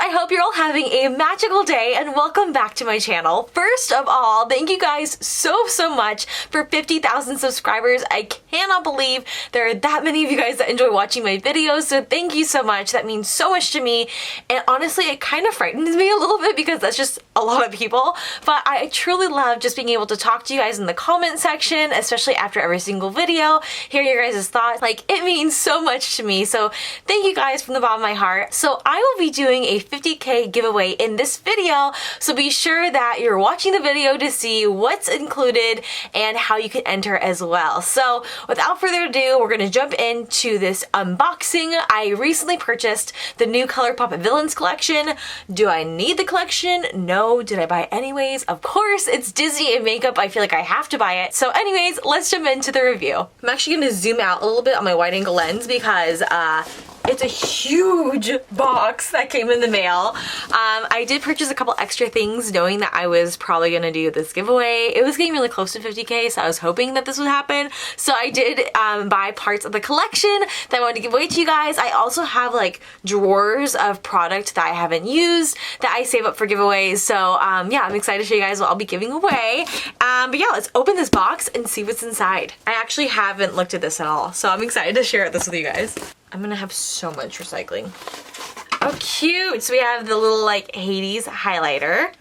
I hope you're all having a magical day and welcome back to my channel. First of all, thank you guys so much for 50,000 subscribers. I cannot believe there are that many of you guys that enjoy watching my videos, so thank you so much. That means so much to me, and honestly it kind of frightens me a little bit because that's just a lot of people, but I truly love just being able to talk to you guys in the comment section, especially after every single video, hear your guys' thoughts. Like, it means so much to me, so thank you guys from the bottom of my heart. So I will be doing a 50K giveaway in this video, so be sure that you're watching the video to see what's included and how you can enter as well. So without further ado, we're gonna jump into this unboxing. I recently purchased the new Colourpop Villains collection. Do I need the collection? No. Did I buy it anyways? Of course, it's Disney and makeup. I feel like I have to buy it. So anyways, let's jump into the review. I'm actually gonna zoom out a little bit on my wide angle lens because it's a huge box that came in the mail. I did purchase a couple extra things knowing that I was probably gonna do this giveaway. It was getting really close to 50K, so I was hoping that this would happen. So I did buy parts of the collection that I wanted to give away to you guys. I also have like drawers of product that I haven't used that I save up for giveaways. So yeah, I'm excited to show you guys what I'll be giving away. But yeah, let's open this box and see what's inside. I actually haven't looked at this at all, so I'm excited to share this with you guys. I'm gonna have so much recycling. Oh, cute! So we have the little like Hades highlighter.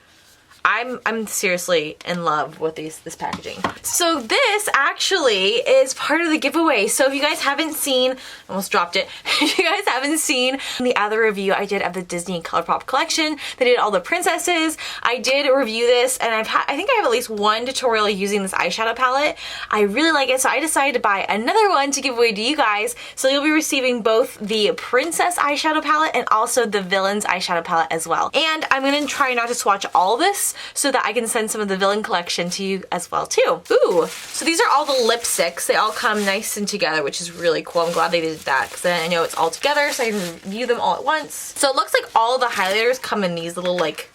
I'm seriously in love with this packaging. So this actually is part of the giveaway. So if you guys haven't seen, almost dropped it. If you guys haven't seen the other review I did of the Disney Colourpop collection, they did all the princesses. I did review this, and I think I have at least one tutorial using this eyeshadow palette. I really like it, so I decided to buy another one to give away to you guys. So you'll be receiving both the princess eyeshadow palette and also the villains eyeshadow palette as well. And I'm gonna try not to swatch all of this, so that I can send some of the villain collection to you as well too. Ooh, so these are all the lipsticks. They all come nice and together, which is really cool. I'm glad they did that because then I know it's all together so I can review them all at once. So it looks like all the highlighters come in these little like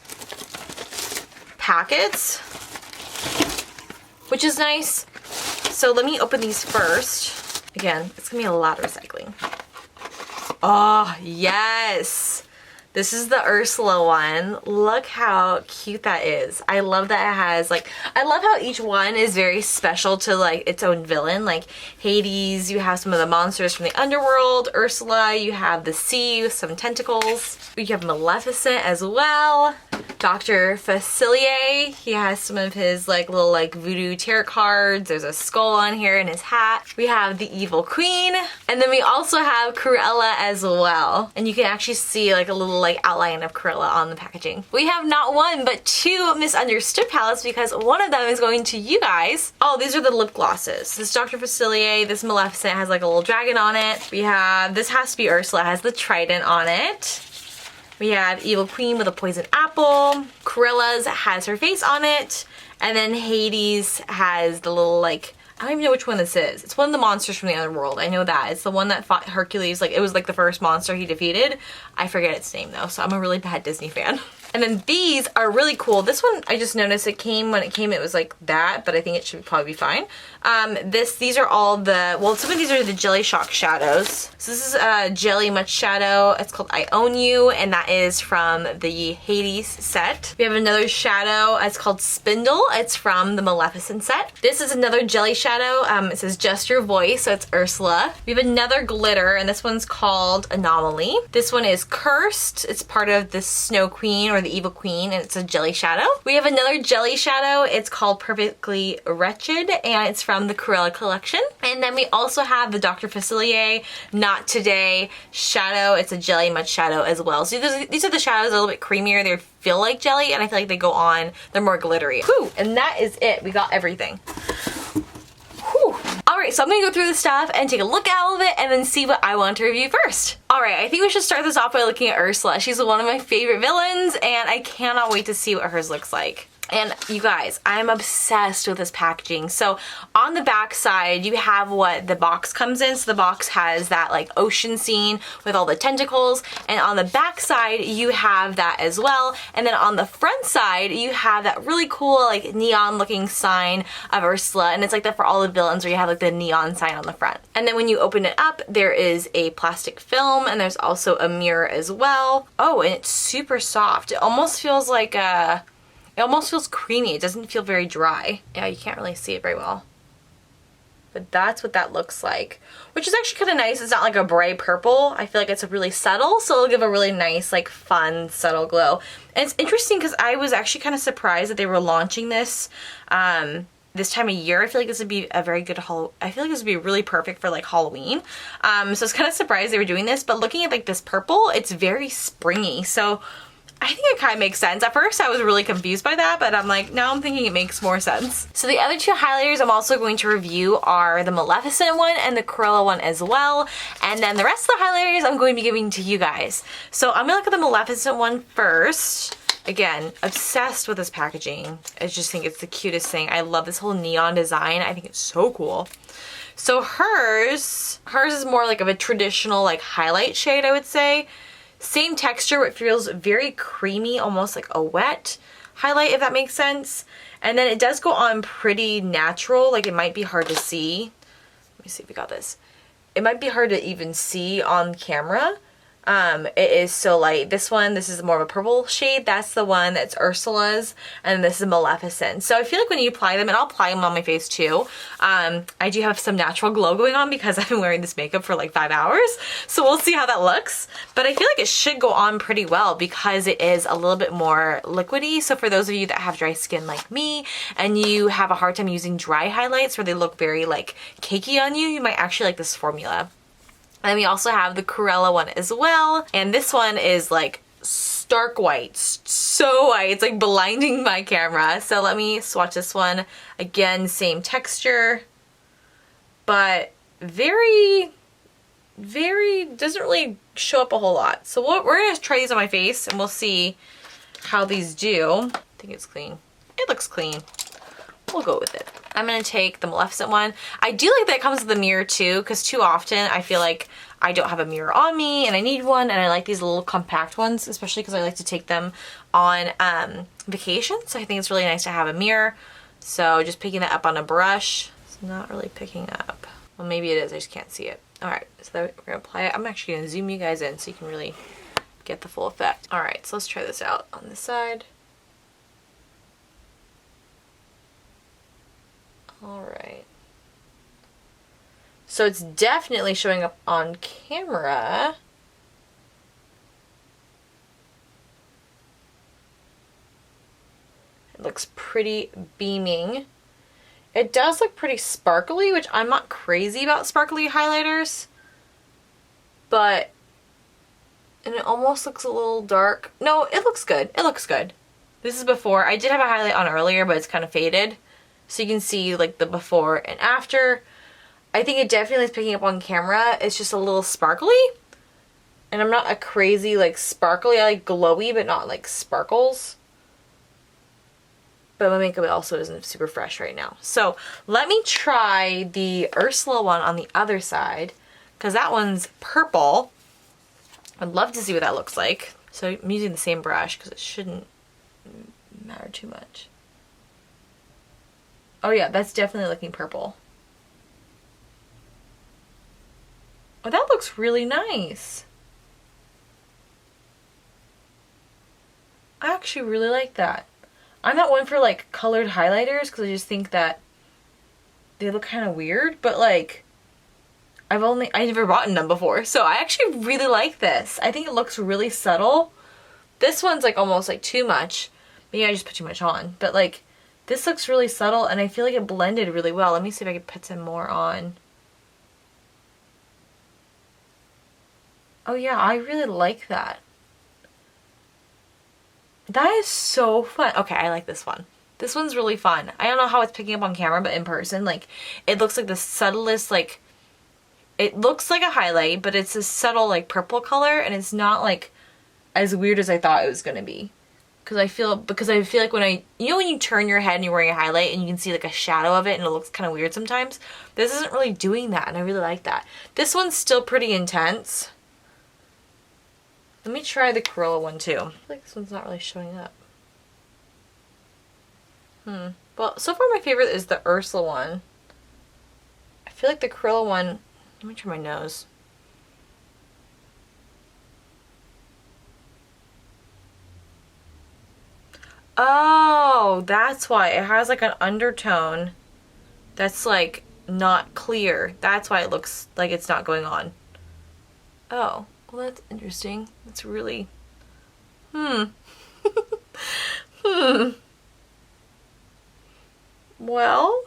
packets, which is nice. So let me open these first. Again, it's gonna be a lot of recycling. Oh, yes. This is the Ursula one. Look how cute that is. I love that it has like, I love how each one is very special to like its own villain. Like Hades, you have some of the monsters from the underworld. Ursula, you have the sea with some tentacles. You have Maleficent as well. Dr. Facilier, he has some of his like little like voodoo tarot cards. There's a skull on here in his hat. We have the Evil Queen. And then we also have Cruella as well. And you can actually see like a little like outline of Cruella on the packaging. We have not one but two misunderstood palettes because one of them is going to you guys. Oh, these are the lip glosses. This Dr. Facilier, this Maleficent has like a little dragon on it. We have, this has to be Ursula, has the trident on it. We have Evil Queen with a poison apple. Cruella's has her face on it. And then Hades has the little like, I don't even know which one this is. It's one of the monsters from the underworld. I know that. It's the one that fought Hercules. Like, it was like the first monster he defeated. I forget its name though, so I'm a really bad Disney fan. And then these are really cool. This one, I just noticed it came, when it came, it was like that, but I think it should probably be fine. These are all the, well, some of these are the Jelly Shock shadows. So this is a Jelly Much shadow. It's called I Own You, and that is from the Hades set. We have another shadow. It's called Spindle. It's from the Maleficent set. This is another jelly shadow. It says Just Your Voice, so it's Ursula. We have another glitter, and this one's called Anomaly. This one is Cursed. It's part of the Snow Queen, or the Evil Queen, and it's a jelly shadow. We have another jelly shadow. It's called Perfectly Wretched, and it's from the Cruella collection. And then we also have the Dr. Facilier Not Today shadow. It's a Jelly Much shadow as well. So these are the shadows a little bit creamier. They feel like jelly, and I feel like they go on. They're more glittery. Whew, and that is it. We got everything. Whew. Alright, so I'm gonna go through the stuff and take a look at all of it and then see what I want to review first. Alright, I think we should start this off by looking at Ursula. She's one of my favorite villains, and I cannot wait to see what hers looks like. And you guys, I'm obsessed with this packaging. So on the back side, you have what the box comes in. So the box has that like ocean scene with all the tentacles. And on the back side, you have that as well. And then on the front side, you have that really cool like neon looking sign of Ursula. And it's like that for all the villains where you have like the neon sign on the front. And then when you open it up, there is a plastic film and there's also a mirror as well. Oh, and it's super soft. It almost feels like it almost feels creamy. It doesn't feel very dry. Yeah, you can't really see it very well. But that's what that looks like, which is actually kind of nice. It's not like a bright purple. I feel like it's really subtle, so it'll give a really nice, like fun, subtle glow. And it's interesting because I was actually kind of surprised that they were launching this this time of year. I feel like this would be a very good I feel like this would be really perfect for like Halloween. So I was kind of surprised they were doing this, but looking at like this purple, it's very springy. So I think it kind of makes sense. At first I was really confused by that, but I'm like, now I'm thinking it makes more sense. So the other two highlighters I'm also going to review are the Maleficent one and the Cruella one as well. And then the rest of the highlighters I'm going to be giving to you guys. So I'm gonna look at the Maleficent one first. Again, obsessed with this packaging. I just think it's the cutest thing. I love this whole neon design. I think it's so cool. So hers is more like of a traditional like highlight shade, I would say. Same texture, but it feels very creamy, almost like a wet highlight, if that makes sense. And then it does go on pretty natural, like it might be hard to see. Let me see if we got this. It might be hard to even see on camera. It is so light. This is more of a purple shade. That's the one that's Ursula's, and this is Maleficent. So I feel like when you apply them, and I'll apply them on my face too, I do have some natural glow going on because I've been wearing this makeup for like 5 hours. So we'll see how that looks. But I feel like it should go on pretty well because it is a little bit more liquidy. So for those of you that have dry skin like me, and you have a hard time using dry highlights where they look very like cakey on you, you might actually like this formula. And we also have the Cruella one as well. And this one is like stark white, so white. It's like blinding my camera. So let me swatch this one. Again, same texture, but very, doesn't really show up a whole lot. So we're gonna try these on my face and we'll see how these do. I think it's clean. It looks clean. We'll go with it. I'm gonna take the Maleficent one. I do like that it comes with a mirror too, because too often I feel like I don't have a mirror on me and I need one, and I like these little compact ones, especially because I like to take them on vacation. So I think it's really nice to have a mirror. So just picking that up on a brush. It's not really picking up. Well, maybe it is, I just can't see it. All right, so we're gonna apply it. I'm actually gonna zoom you guys in so you can really get the full effect. All right, so let's try this out on this side. All right. So it's definitely showing up on camera. It looks pretty beaming. It does look pretty sparkly, which I'm not crazy about sparkly highlighters, but, and it almost looks a little dark. No, it looks good. It looks good. This is before. I did have a highlight on earlier, but it's kind of faded. So you can see like the before and after. I think it definitely is picking up on camera. It's just a little sparkly. And I'm not a crazy like sparkly. I like glowy, but not like sparkles. But my makeup also isn't super fresh right now. So let me try the Ursula one on the other side, because that one's purple. I'd love to see what that looks like. So I'm using the same brush because it shouldn't matter too much. Oh yeah, that's definitely looking purple. Oh, that looks really nice. I actually really like that. I'm not one for like colored highlighters because I just think that they look kind of weird, but like I never bought them before, so I actually really like this. I think it looks really subtle. This one's like almost like too much. Maybe I just put too much on, but like this looks really subtle and I feel like it blended really well. Let me see if I can put some more on. Oh yeah, I really like that. That is so fun. Okay, I like this one. This one's really fun. I don't know how it's picking up on camera, but in person, like, it looks like the subtlest, like, it looks like a highlight, but it's a subtle, like, purple color, and it's not, like, as weird as I thought it was gonna be. because I feel like when when you turn your head and you're wearing a highlight and you can see like a shadow of it and it looks kind of weird sometimes. This isn't really doing that, and I really like that. This one's still pretty intense. Let me try the Corolla one too. I feel like this one's not really showing up. Well, so far my favorite is the Ursula one. I feel like the Corolla one, let me try my nose. Oh, that's why. It has like an undertone that's like not clear. That's why it looks like it's not going on. Oh, well that's interesting. That's really, Well,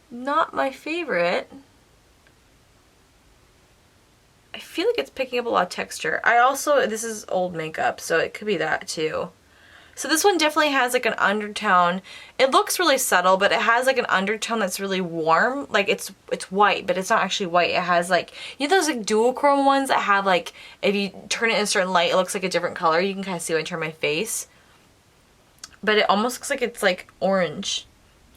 not my favorite. I feel like it's picking up a lot of texture. This is old makeup, so it could be that too. So this one definitely has like an undertone. It looks really subtle, but it has like an undertone that's really warm. Like it's white, but it's not actually white. It has like, you know those like dual chrome ones that have like, if you turn it in a certain light, it looks like a different color. You can kind of see when I turn my face. But it almost looks like it's like orange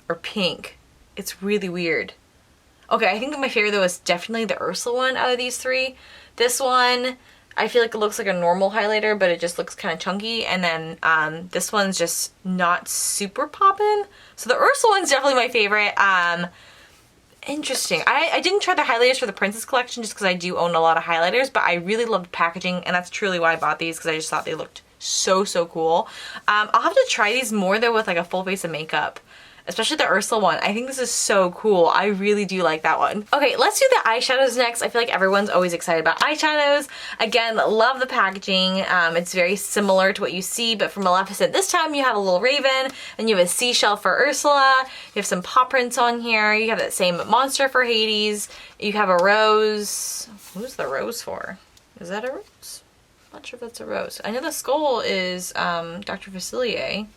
or pink. It's really weird. Okay, I think that my favorite though is definitely the Ursula one out of these three. This one, I feel like it looks like a normal highlighter, but it just looks kind of chunky. And then this one's just not super poppin'. So the Ursula one's definitely my favorite. Interesting. I didn't try the highlighters for the Princess collection just because I do own a lot of highlighters, but I really loved packaging, and that's truly why I bought these, because I just thought they looked so cool. I'll have to try these more though with like a full face of makeup. Especially the Ursula one. I think this is so cool. I really do like that one. Okay, let's do the eyeshadows next. I feel like everyone's always excited about eyeshadows. Again, love the packaging. It's very similar to what you see, but for Maleficent this time you have a little raven, and you have a seashell for Ursula. You have some paw prints on here. You have that same monster for Hades. You have a rose. Who's the rose for? Is that a rose? I'm not sure if that's a rose. I know the skull is Dr. Facilier.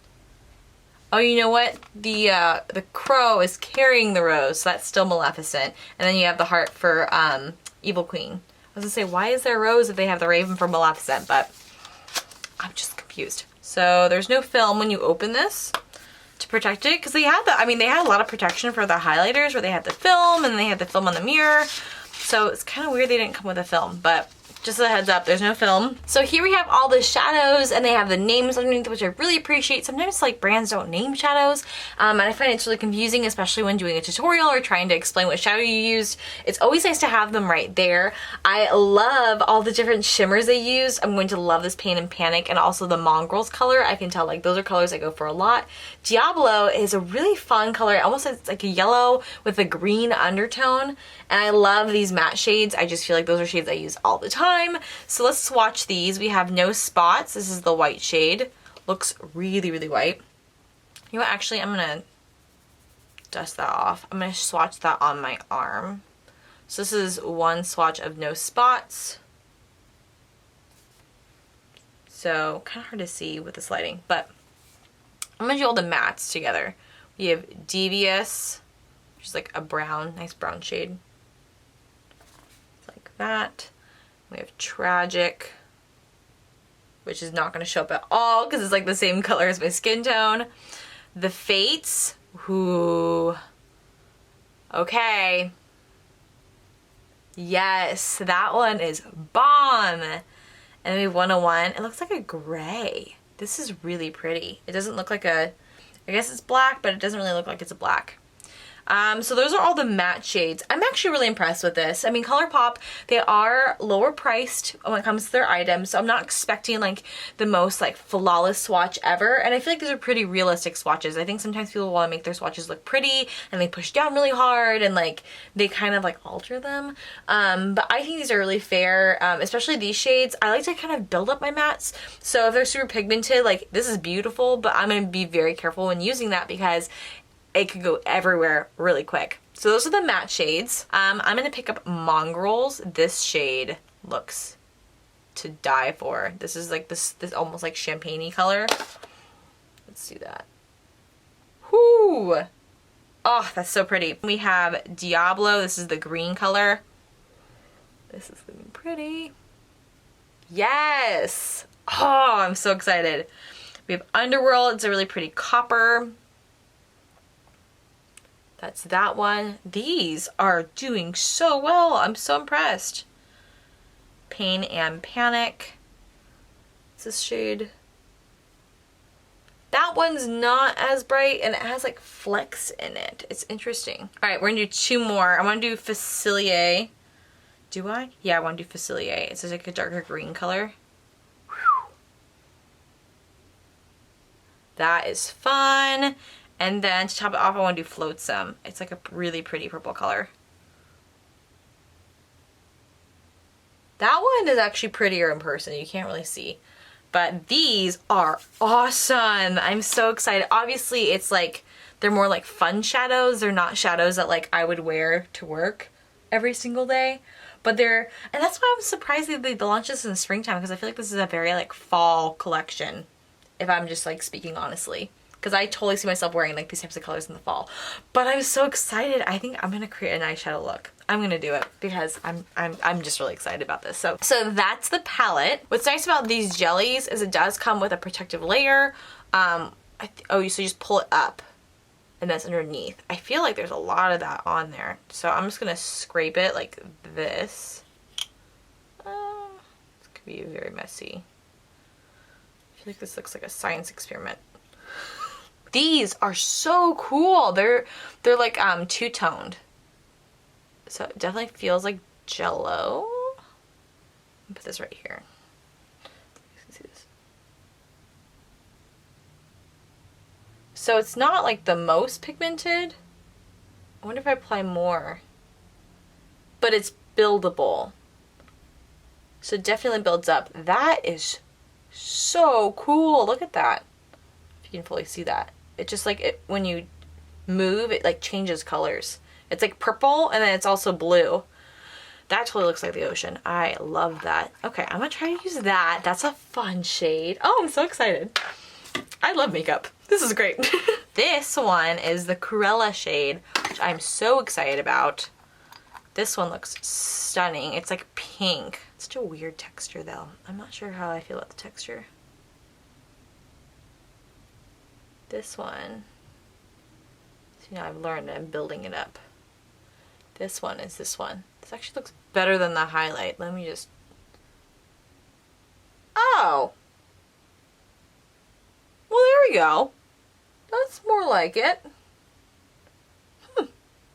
Oh, you know what? The crow is carrying the rose, so that's still Maleficent. And then you have the heart for Evil Queen. I was gonna say, why is there a rose if they have the raven for Maleficent? But I'm just confused. So there's no film when you open this to protect it, because they had they had a lot of protection for the highlighters where they had the film and they had the film on the mirror. So it's kind of weird they didn't come with a film, but just a heads up, there's no film. So here we have all the shadows, and they have the names underneath, which I really appreciate. Sometimes like brands don't name shadows, and I find it's really confusing, especially when doing a tutorial or trying to explain what shadow you used. It's always nice to have them right there. I love all the different shimmers they use. I'm going to love this Pain and Panic, and also the Mongrels color. I can tell like those are colors I go for a lot. Diablo is a really fun color. It almost it's like a yellow with a green undertone, and I love these matte shades. I just feel like those are shades I use all the time. So let's swatch these. We have No Spots. This is the white shade. Looks really white. You know what, actually I'm gonna dust that off. I'm gonna swatch that on my arm. So this is one swatch of No Spots. So kind of hard to see with this lighting, but I'm gonna do all the mattes together. We have Devious, which is like a brown, nice brown shade. Like that. We have Tragic, which is not going to show up at all because it's like the same color as my skin tone. The Fates, who, okay. Yes, that one is bomb. And then we have 101. It looks like a gray. This is really pretty. It doesn't look like I guess it's black, but it doesn't really look like it's a black. So those are all the matte shades. I'm actually really impressed with this. I mean, Colourpop, they are lower priced when it comes to their items, so I'm not expecting like the most like flawless swatch ever, and I feel like these are pretty realistic swatches. I think sometimes people want to make their swatches look pretty and they push down really hard and like they kind of like alter them, but I think these are really fair, especially these shades. I like to kind of build up my mattes, so if they're super pigmented, like this is beautiful, but I'm going to be very careful when using that because it could go everywhere really quick. So those are the matte shades. I'm gonna pick up Mongrels. This shade looks to die for. This is like this almost like champagne-y color. Let's do that. Whoo! Oh, that's so pretty. We have Diablo. This is the green color. This is looking pretty. Yes. Oh, I'm so excited. We have Underworld. It's a really pretty copper. That's that one. These are doing so well. I'm so impressed. Pain and Panic. It's this shade. That one's not as bright and it has like flecks in it. It's interesting. All right, we're gonna do two more. I wanna do Facilier. Do I? Yeah, I wanna do Facilier. It's like a darker green color. Whew. That is fun. And then to top it off, I wanna do Flotsam. It's like a really pretty purple color. That one is actually prettier in person. You can't really see. But these are awesome. I'm so excited. Obviously, it's like, they're more like fun shadows. They're not shadows that like I would wear to work every single day. But they're, and that's why I was surprised that they launched this in the springtime, because I feel like this is a very like fall collection, if I'm just like speaking honestly. Because I totally see myself wearing like these types of colors in the fall. But I was so excited. I think I'm gonna create an eyeshadow look. I'm gonna do it because I'm just really excited about this. So that's the palette. What's nice about these jellies is it does come with a protective layer. Oh, so you just pull it up and that's underneath. I feel like there's a lot of that on there. So I'm just gonna scrape it like this. This could be very messy. I feel like this looks like a science experiment. These are so cool. They're like two-toned. So it definitely feels like Jello. Put this right here. You can see this. So it's not like the most pigmented. I wonder if I apply more. But it's buildable. So it definitely builds up. That is so cool. Look at that. If you can fully see that. It just like, when you move, it like changes colors. It's like purple and then it's also blue. That totally looks like the ocean. I love that. Okay, I'm gonna try to use that. That's a fun shade. Oh, I'm so excited. I love makeup. This is great. This one is the Cruella shade, which I'm so excited about. This one looks stunning. It's like pink. It's such a weird texture though. I'm not sure how I feel about the texture. This one, so I've learned I'm building it up. This one is this one. This actually looks better than the highlight. Let me just, oh, well there we go. That's more like it.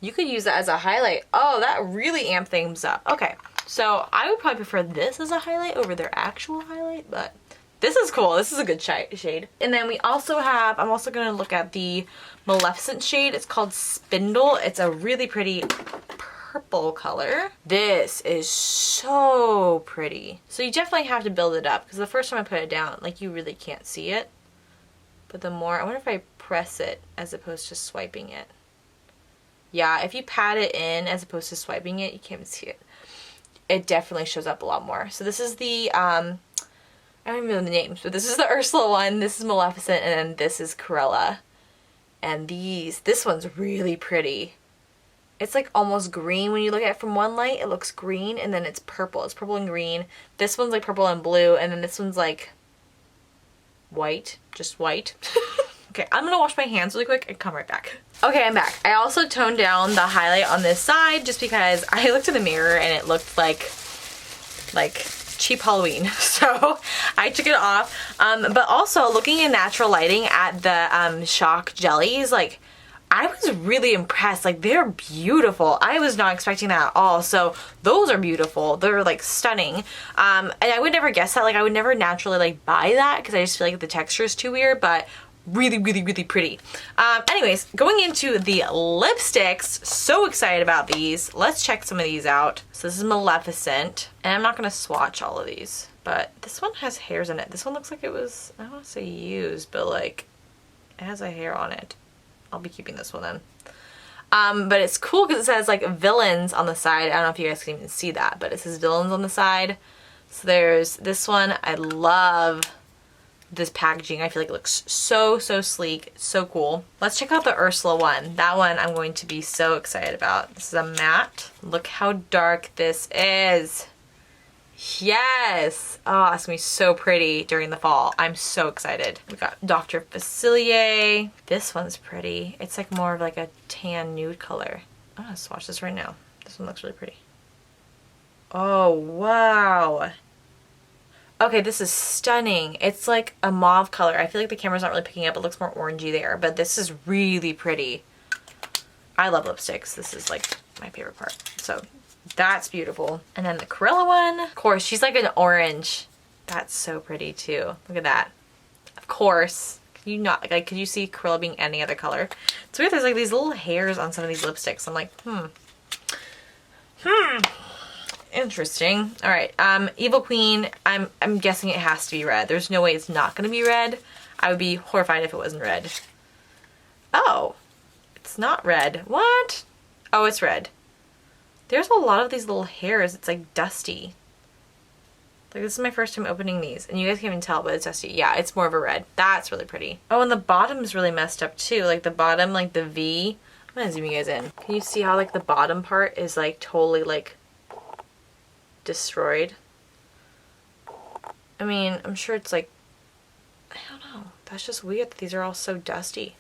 You could use that as a highlight. Oh, that really amped things up. Okay, so I would probably prefer this as a highlight over their actual highlight, but this is cool. This is a good shade. And then we also have, I'm also going to look at the Maleficent shade. It's called Spindle. It's a really pretty purple color. This is so pretty. So you definitely have to build it up because the first time I put it down, like you really can't see it. But the more, I wonder if I press it as opposed to swiping it. Yeah, if you pat it in as opposed to swiping it, you can't even see it. It definitely shows up a lot more. So this is the, I don't even know the names, but this is the Ursula one, this is Maleficent, and then this is Cruella. And this one's really pretty. It's like almost green when you look at it from one light. It looks green, and then it's purple. It's purple and green. This one's like purple and blue, and then this one's like white, just white. Okay, I'm gonna wash my hands really quick and come right back. Okay, I'm back. I also toned down the highlight on this side just because I looked in the mirror and it looked like cheap Halloween, so I took it off. But also looking in natural lighting at the Shock jellies, like I was really impressed. Like they're beautiful. I was not expecting that at all. So those are beautiful. They're like stunning. And I would never guess that. Like I would never naturally like buy that because I just feel like the texture is too weird, but really, really, really pretty. Anyways, going into the lipsticks, so excited about these. Let's check some of these out. So this is Maleficent, and I'm not gonna swatch all of these, but this one has hairs in it. This one looks like it was, I don't want to say used, but like it has a hair on it. I'll be keeping this one then. But it's cool because it says like Villains on the side. I don't know if you guys can even see that, but it says Villains on the side. So there's this one. I love this packaging. I feel like it looks so sleek, so cool. Let's check out the Ursula one. That one I'm going to be so excited about. This is a matte. Look how dark this is. Yes! Oh, it's gonna be so pretty during the fall. I'm so excited. We got Dr. Facilier. This one's pretty. It's like more of like a tan nude color. I'm gonna swatch this right now. This one looks really pretty. Oh, wow. Okay, this is stunning. It's like a mauve color. I feel like the camera's not really picking up. It looks more orangey there, but this is really pretty. I love lipsticks. This is like my favorite part. So that's beautiful. And then the Corella one, of course, she's like an orange. That's so pretty too. Look at that. Of course. Can you not, like, could you see Corella being any other color? It's weird, there's like these little hairs on some of these lipsticks. I'm like, interesting. All right, Evil Queen, I'm guessing it has to be red. There's no way it's not gonna be red. I would be horrified if it wasn't red. Oh, it's not red. What? Oh, it's red. There's a lot of these little hairs. It's like dusty. Like, this is my first time opening these, and you guys can't even tell, but it's dusty. Yeah, it's more of a red. That's really pretty. Oh, and the bottom's really messed up too. Like the bottom, like the V. I'm gonna zoom you guys in. Can you see how like the bottom part is like totally like destroyed? I mean, I'm sure it's like, I don't know. That's just weird that these are all so dusty.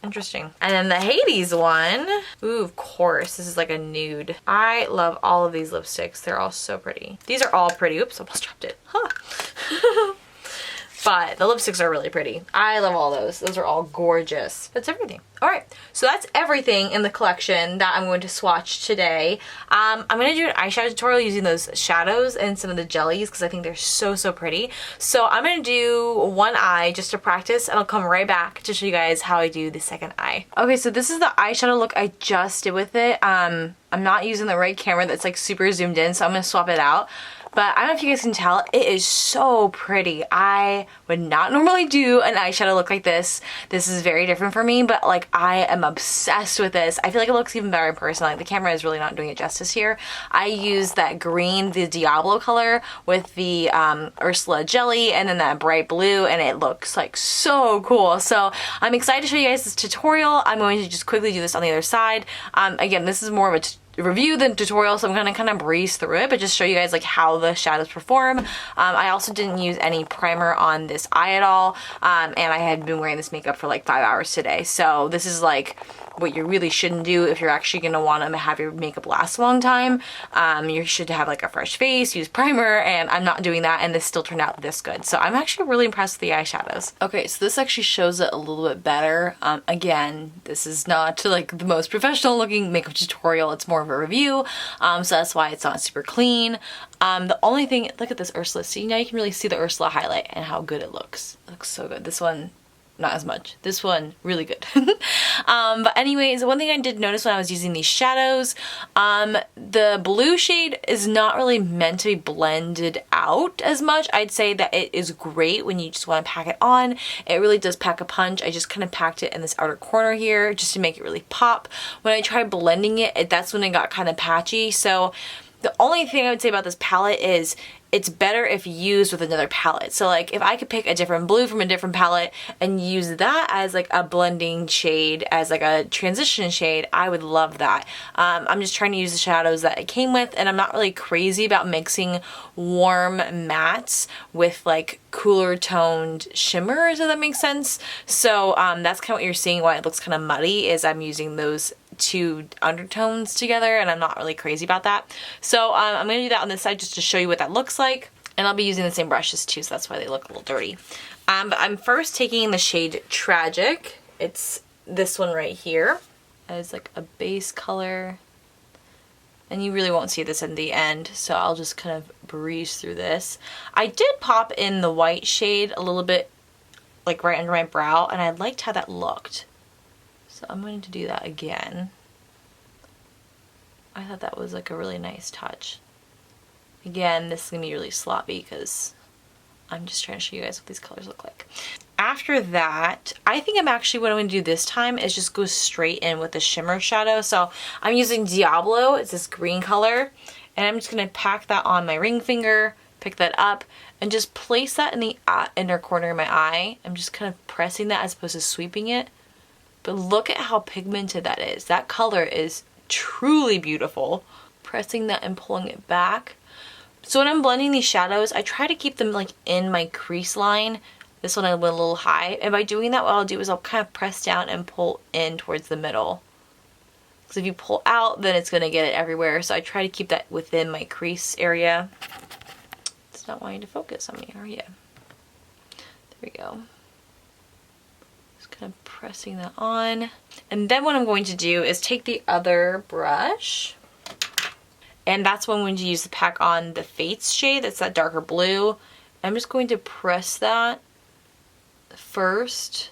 Interesting. And then the Hades one. Ooh, of course. This is like a nude. I love all of these lipsticks. They're all so pretty. These are all pretty. Oops, almost dropped it. Huh. But the lipsticks are really pretty. I love all those. Those are all gorgeous. That's everything. All right, so that's everything in the collection that I'm going to swatch today. I'm going to do an eyeshadow tutorial using those shadows and some of the jellies because I think they're so, so pretty. So I'm going to do one eye just to practice, and I'll come right back to show you guys how I do the second eye. Okay, so this is the eyeshadow look I just did with it. I'm not using the right camera that's like super zoomed in, so I'm going to swap it out. But I don't know if you guys can tell, it is so pretty. I would not normally do an eyeshadow look like this. This is very different for me, but like I am obsessed with this. I feel like it looks even better in person. Like the camera is really not doing it justice here. I use that green, the Diablo color with the Ursula jelly and then that bright blue, and it looks like so cool. So I'm excited to show you guys this tutorial. I'm going to just quickly do this on the other side. Again, this is more of a review than tutorial, so I'm gonna kind of breeze through it, but just show you guys like how the shadows perform. I also didn't use any primer on this eye at all, and I had been wearing this makeup for like 5 hours today, so this is like what you really shouldn't do if you're actually going to want to have your makeup last a long time. You should have like a fresh face, use primer, and I'm not doing that, and this still turned out this good. So I'm actually really impressed with the eyeshadows. Okay, so this actually shows it a little bit better. Again, this is not like the most professional looking makeup tutorial, it's more of a review, so that's why it's not super clean. The only thing, look at this Ursula, see now you can really see the Ursula highlight and how good it looks. It looks so good. This one, not as much. This one, really good. But anyways, one thing I did notice when I was using these shadows, the blue shade is not really meant to be blended out as much. I'd say that it is great when you just want to pack it on. It really does pack a punch. I just kind of packed it in this outer corner here just to make it really pop. When I tried blending it, that's when it got kind of patchy. So the only thing I would say about this palette is it's better if used with another palette. So like if I could pick a different blue from a different palette and use that as like a blending shade, as like a transition shade, I would love that. I'm just trying to use the shadows that it came with, and I'm not really crazy about mixing warm mattes with like cooler toned shimmers, if that makes sense. So that's kind of what you're seeing, why it looks kind of muddy, is I'm using those two undertones together, and I'm not really crazy about that. So I'm going to do that on this side just to show you what that looks like, and I'll be using the same brushes too, so that's why they look a little dirty. But I'm first taking the shade Tragic. It's this one right here as like a base color, and you really won't see this in the end, so I'll just kind of breeze through this. I did pop in the white shade a little bit like right under my brow, and I liked how that looked. So I'm going to do that again. I thought that was like a really nice touch. Again, this is going to be really sloppy because I'm just trying to show you guys what these colors look like. After that, I think what I'm going to do this time is just go straight in with the shimmer shadow. So I'm using Diablo, it's this green color, and I'm just going to pack that on my ring finger, pick that up, and just place that in the inner corner of my eye. I'm just kind of pressing that as opposed to sweeping it. But look at how pigmented that is. That color is truly beautiful. pressing that and pulling it back. So when I'm blending these shadows, I try to keep them like in my crease line. This one I went a little high. And by doing that, what I'll do is I'll kind of press down and pull in towards the middle. Because if you pull out, then it's going to get it everywhere. So I try to keep that within my crease area. It's not wanting to focus on me, are you? There we go. Just kind of pressing that on. And then what I'm going to do is take the other brush. And that's when I'm going to use the pack on the Fates shade. That's that darker blue. I'm just going to press that first.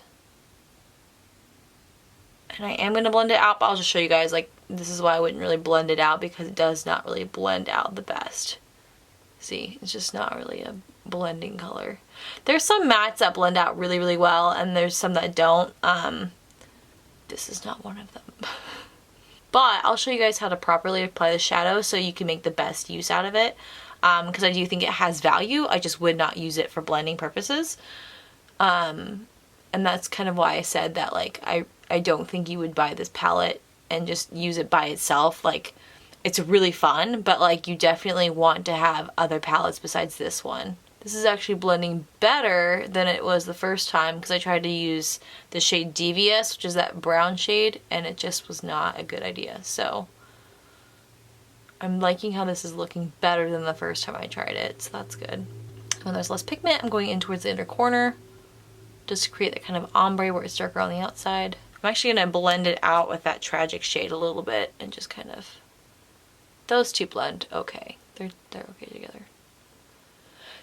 And I am going to blend it out, but I'll just show you guys, like, this is why I wouldn't really blend it out, because it does not really blend out the best. See, it's just not really a blending color. There's some mattes that blend out really, really well, and there's some that don't. This is not one of them. But I'll show you guys how to properly apply the shadow so you can make the best use out of it. Because I do think it has value. I just would not use it for blending purposes. And that's kind of why I said that, like, I don't think you would buy this palette and just use it by itself. Like, it's really fun, but like, you definitely want to have other palettes besides this one. This is actually blending better than it was the first time, because I tried to use the shade Devious, which is that brown shade, and it just was not a good idea. So I'm liking how this is looking better than the first time I tried it, so that's good. When there's less pigment, I'm going in towards the inner corner just to create that kind of ombre where it's darker on the outside. I'm actually going to blend it out with that Tragic shade a little bit and just kind of, those two blend okay. They're okay together.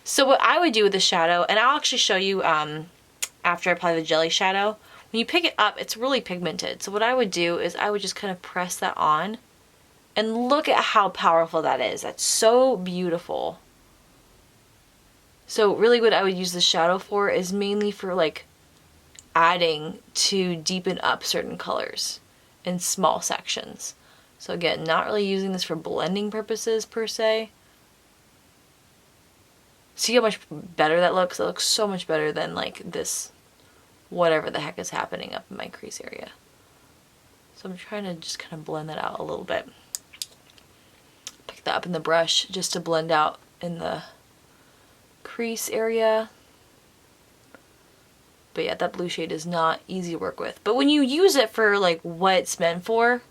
So what I would do with the shadow, and I'll actually show you after I apply the jelly shadow, when you pick it up, it's really pigmented. So what I would do is I would just kind of press that on, and look at how powerful that is. That's so beautiful. So really what I would use the shadow for is mainly for like adding to deepen up certain colors in small sections. So again, not really using this for blending purposes per se. See how much better that looks? It looks so much better than like this, whatever the heck is happening up in my crease area. So I'm trying to just kind of blend that out a little bit. Pick that up in the brush just to blend out in the crease area. But yeah, that blue shade is not easy to work with. But when you use it for like what it's meant for,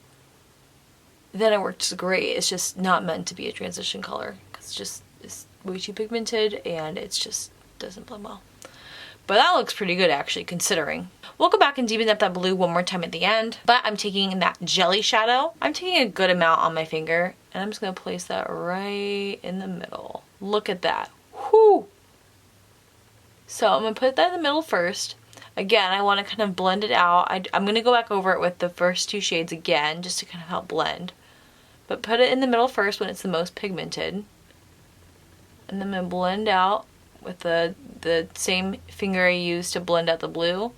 then it works great. It's just not meant to be a transition color, because it's way too pigmented and it's just doesn't blend well. But that looks pretty good actually, considering. We'll go back and deepen up that blue one more time at the end, but I'm taking that jelly shadow. I'm taking a good amount on my finger, and I'm just gonna place that right in the middle. Look at that. Whoo! So I'm gonna put that in the middle first. Again, I want to kind of blend it out. I'm gonna go back over it with the first two shades again, just to kind of help blend. But put it in the middle first when it's the most pigmented. And then I'm gonna blend out with the same finger I used to blend out the blue.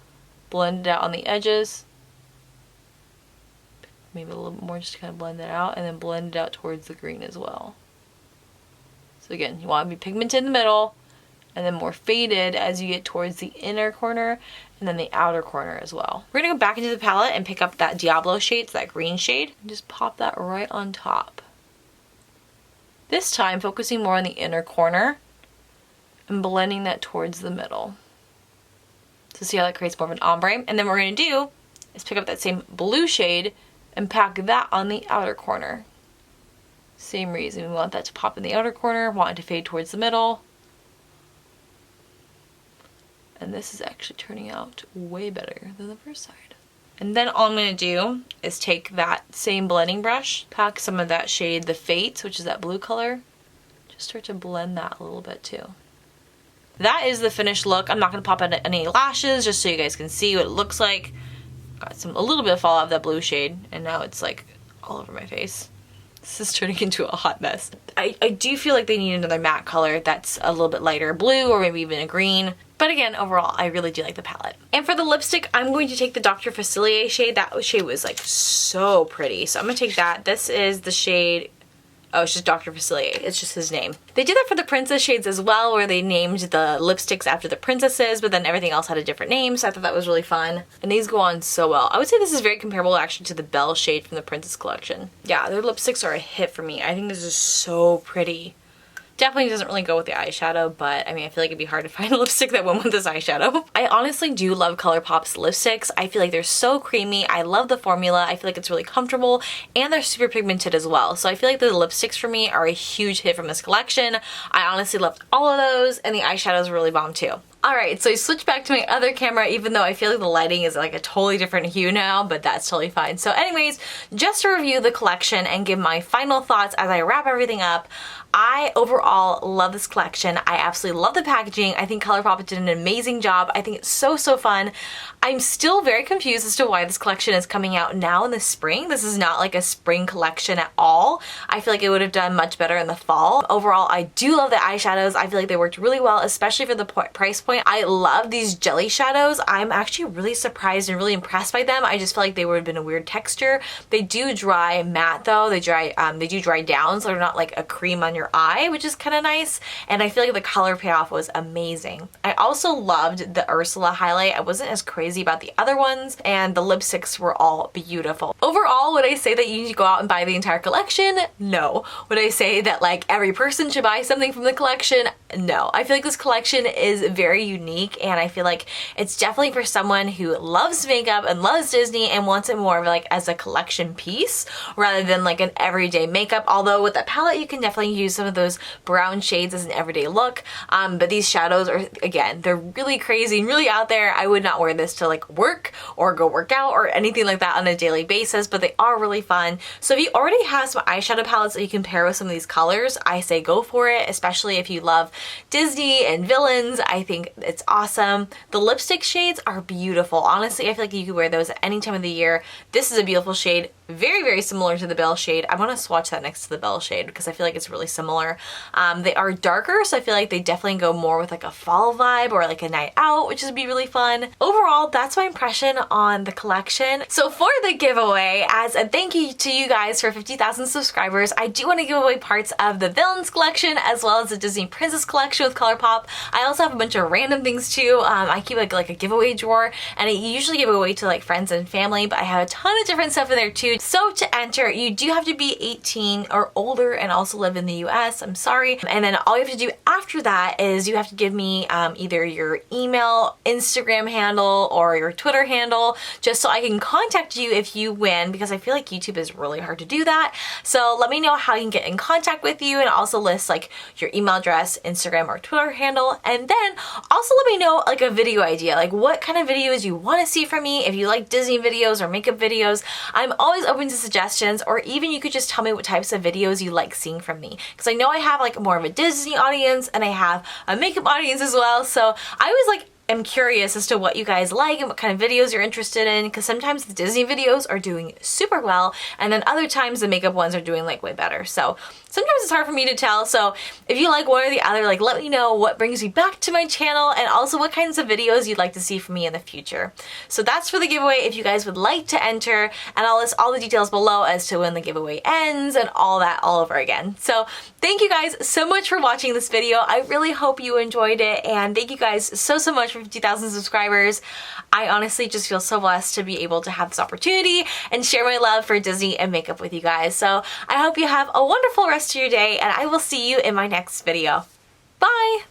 Blend it out on the edges. Maybe a little more just to kind of blend that out, and then blend it out towards the green as well. So again, you want to be pigmented in the middle, and then more faded as you get towards the inner corner, and then the outer corner as well. We're gonna go back into the palette and pick up that Diablo shade, so that green shade, and just pop that right on top. This time, focusing more on the inner corner and blending that towards the middle. So see how that creates more of an ombre? And then what we're going to do is pick up that same blue shade and pack that on the outer corner. Same reason, we want that to pop in the outer corner, want it to fade towards the middle. And this is actually turning out way better than the first side. And then all I'm going to do is take that same blending brush, pack some of that shade, the Fates, which is that blue color, just start to blend that a little bit too. That is the finished look. I'm not going to pop in any lashes just so you guys can see what it looks like. Got a little bit of fallout of that blue shade, and now it's like all over my face. This is turning into a hot mess. I do feel like they need another matte color that's a little bit lighter blue, or maybe even a green. But again, overall, I really do like the palette. And for the lipstick, I'm going to take the Dr. Facilier shade. That shade was like so pretty. So I'm going to take that. This is the shade Oh, it's just Dr. Facilier. It's just his name. They did that for the princess shades as well, where they named the lipsticks after the princesses, but then everything else had a different name, so I thought that was really fun. And these go on so well. I would say this is very comparable actually to the Belle shade from the Princess collection. Yeah, their lipsticks are a hit for me. I think this is so pretty. Definitely doesn't really go with the eyeshadow, but I mean, I feel like it'd be hard to find a lipstick that went with this eyeshadow. I honestly do love Colourpop's lipsticks. I feel like they're so creamy. I love the formula. I feel like it's really comfortable, and they're super pigmented as well. So I feel like the lipsticks for me are a huge hit from this collection. I honestly loved all of those, and the eyeshadows were really bomb too. Alright, so I switched back to my other camera, even though I feel like the lighting is like a totally different hue now, but that's totally fine. So anyways, just to review the collection and give my final thoughts as I wrap everything up, I overall love this collection. I absolutely love the packaging. I think Colourpop did an amazing job. I think it's so fun. I'm still very confused as to why this collection is coming out now in the spring. This is not like a spring collection at all. I feel like it would have done much better in the fall. Overall, I do love the eyeshadows. I feel like they worked really well, especially for the price point. I love these jelly shadows. I'm actually really surprised and really impressed by them. I just feel like they would have been a weird texture. They do dry matte though. They do dry down, so they're not like a cream on your eye, which is kind of nice. And I feel like the color payoff was amazing. I also loved the Ursula highlight. I wasn't as crazy about the other ones, and the lipsticks were all beautiful. Overall, would I say that you need to go out and buy the entire collection? No. Would I say that like every person should buy something from the collection? No. I feel like this collection is very unique, and I feel like it's definitely for someone who loves makeup and loves Disney and wants it more of like as a collection piece rather than like an everyday makeup. Although with that palette you can definitely use some of those brown shades as an everyday look, but these shadows are, again, they're really crazy and really out there. I would not wear this to like work or go work out or anything like that on a daily basis, but they are really fun. So if you already have some eyeshadow palettes that you can pair with some of these colors, I say go for it, especially if you love Disney and villains. I think it's awesome. The lipstick shades are beautiful. Honestly, I feel like you could wear those at any time of the year. This is a beautiful shade. Very similar to the Belle shade. I want to swatch that next to the Belle shade because I feel like it's really similar. They are darker, so I feel like they definitely go more with like a fall vibe or like a night out, which would be really fun. Overall, that's my impression on the collection. So for the giveaway, as a thank you to you guys for 50,000 subscribers, I do want to give away parts of the Villains collection as well as the Disney Princess collection with Colourpop. I also have a bunch of random things too. I keep like a giveaway drawer, and I usually give away to like friends and family, but I have a ton of different stuff in there too. So to enter, you do have to be 18 or older and also live in the US. I'm sorry. And then all you have to do after that is you have to give me either your email, Instagram handle, or your Twitter handle, just so I can contact you if you win, because I feel like YouTube is really hard to do that. So let me know how you can get in contact with you, and also list like your email address, Instagram, or Twitter handle. And then also let me know like a video idea, like what kind of videos you want to see from me. If you like Disney videos or makeup videos, I'm always open to suggestions, or even you could just tell me what types of videos you like seeing from me, because I know I have like more of a Disney audience and I have a makeup audience as well. So I always like am curious as to what you guys like and what kind of videos you're interested in, because sometimes the Disney videos are doing super well and then other times the makeup ones are doing like way better. So sometimes it's hard for me to tell. So if you like one or the other, like let me know what brings you back to my channel and also what kinds of videos you'd like to see from me in the future. So that's for the giveaway if you guys would like to enter, and I'll list all the details below as to when the giveaway ends and all that all over again. So thank you guys so much for watching this video. I really hope you enjoyed it, and thank you guys so much for 50,000 subscribers. I honestly just feel so blessed to be able to have this opportunity and share my love for Disney and makeup with you guys. So I hope you have a wonderful rest of your day, and I will see you in my next video. Bye!